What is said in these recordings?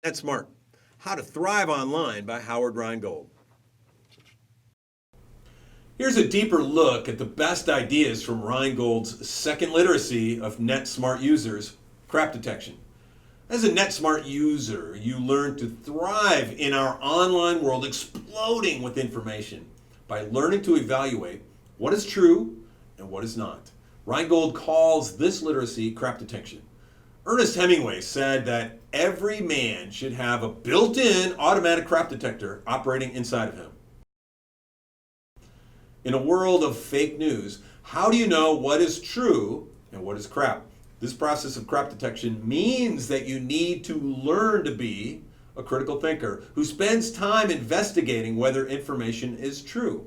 That's Smart. How to Thrive Online by Howard Rheingold. Here's a deeper look at the best ideas from Rheingold's second literacy of net smart users, crap detection. As a net smart user, you learn to thrive in our online world exploding with information by learning to evaluate what is true and what is not. Rheingold calls this literacy crap detection. Ernest Hemingway said that every man should have a built-in automatic crap detector operating inside of him. In a world of fake news, how do you know what is true and what is crap? This process of crap detection means that you need to learn to be a critical thinker who spends time investigating whether information is true.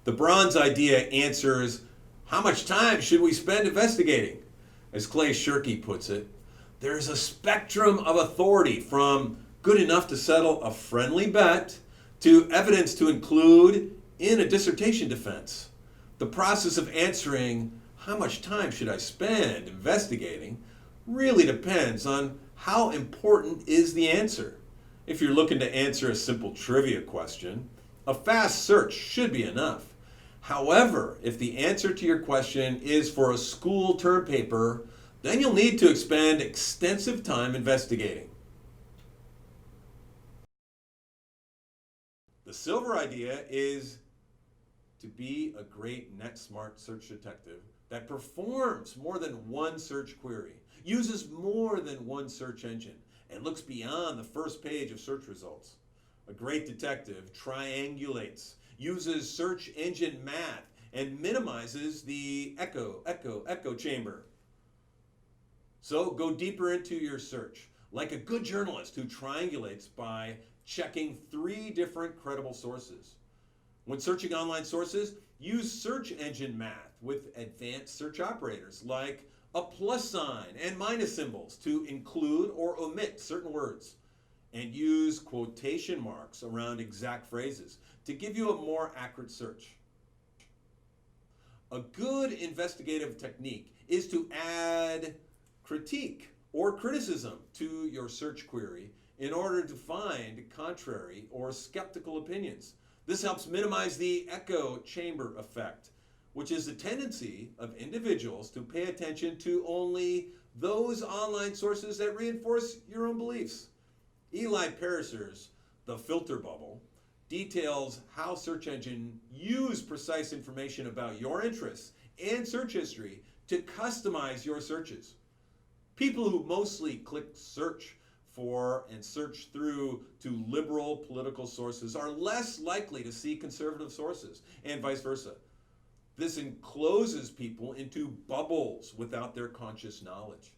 The bronze idea answers, how much time should we spend investigating? As Clay Shirky puts it, there's a spectrum of authority from good enough to settle a friendly bet to evidence to include in a dissertation defense. The process of answering how much time should I spend investigating really depends on how important is the answer. If you're looking to answer a simple trivia question, a fast search should be enough. However, if the answer to your question is for a school term paper, then you'll need to expend extensive time investigating. The silver idea is to be a great net smart search detective that performs more than one search query, uses more than one search engine, and looks beyond the first page of search results. A great detective triangulates, uses search engine math, and minimizes the echo chamber. So go deeper into your search, like a good journalist who triangulates by checking 3 different credible sources. When searching online sources, use search engine math with advanced search operators like a plus sign and minus symbols to include or omit certain words, and use quotation marks around exact phrases to give you a more accurate search. A good investigative technique is to add critique or criticism to your search query in order to find contrary or skeptical opinions. This helps minimize the echo chamber effect, which is the tendency of individuals to pay attention to only those online sources that reinforce your own beliefs. Eli Pariser's The Filter Bubble details how search engines use precise information about your interests and search history to customize your searches. People who mostly click search for and search through to liberal political sources are less likely to see conservative sources, and vice versa. This encloses people into bubbles without their conscious knowledge.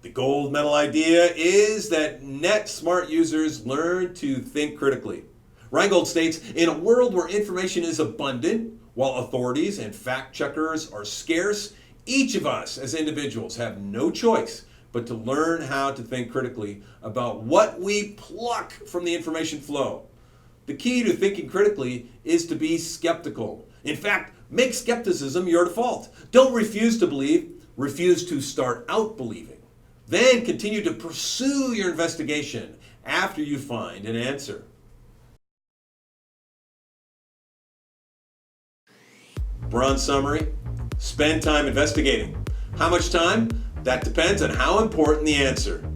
The gold medal idea is that net smart users learn to think critically. Rheingold states, in a world where information is abundant, while authorities and fact checkers are scarce, each of us as individuals have no choice but to learn how to think critically about what we pluck from the information flow. The key to thinking critically is to be skeptical. In fact, make skepticism your default. Don't refuse to believe, refuse to start out believing. Then continue to pursue your investigation after you find an answer. Bronze summary, spend time investigating. How much time? That depends on how important the answer.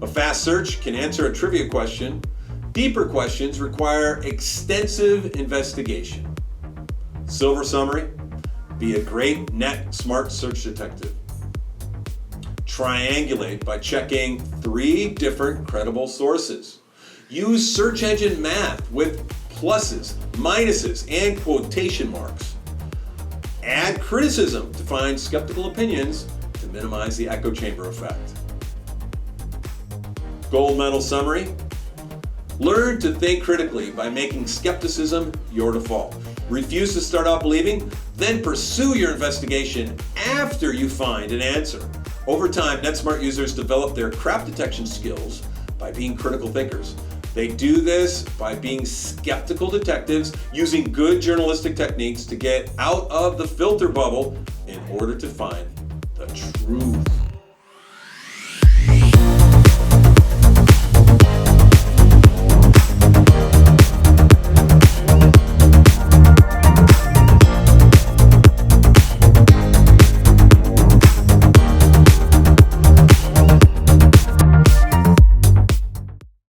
A fast search can answer a trivia question. Deeper questions require extensive investigation. Silver summary, be a great net smart search detective. Triangulate by checking 3 different credible sources. Use search engine math with pluses, minuses, and quotation marks. Add criticism to find skeptical opinions to minimize the echo chamber effect. Gold medal summary, learn to think critically by making skepticism your default. Refuse to start out believing, then pursue your investigation after you find an answer. Over time, NetSmart users develop their crap detection skills by being critical thinkers. They do this by being skeptical detectives, using good journalistic techniques to get out of the filter bubble in order to find the truth.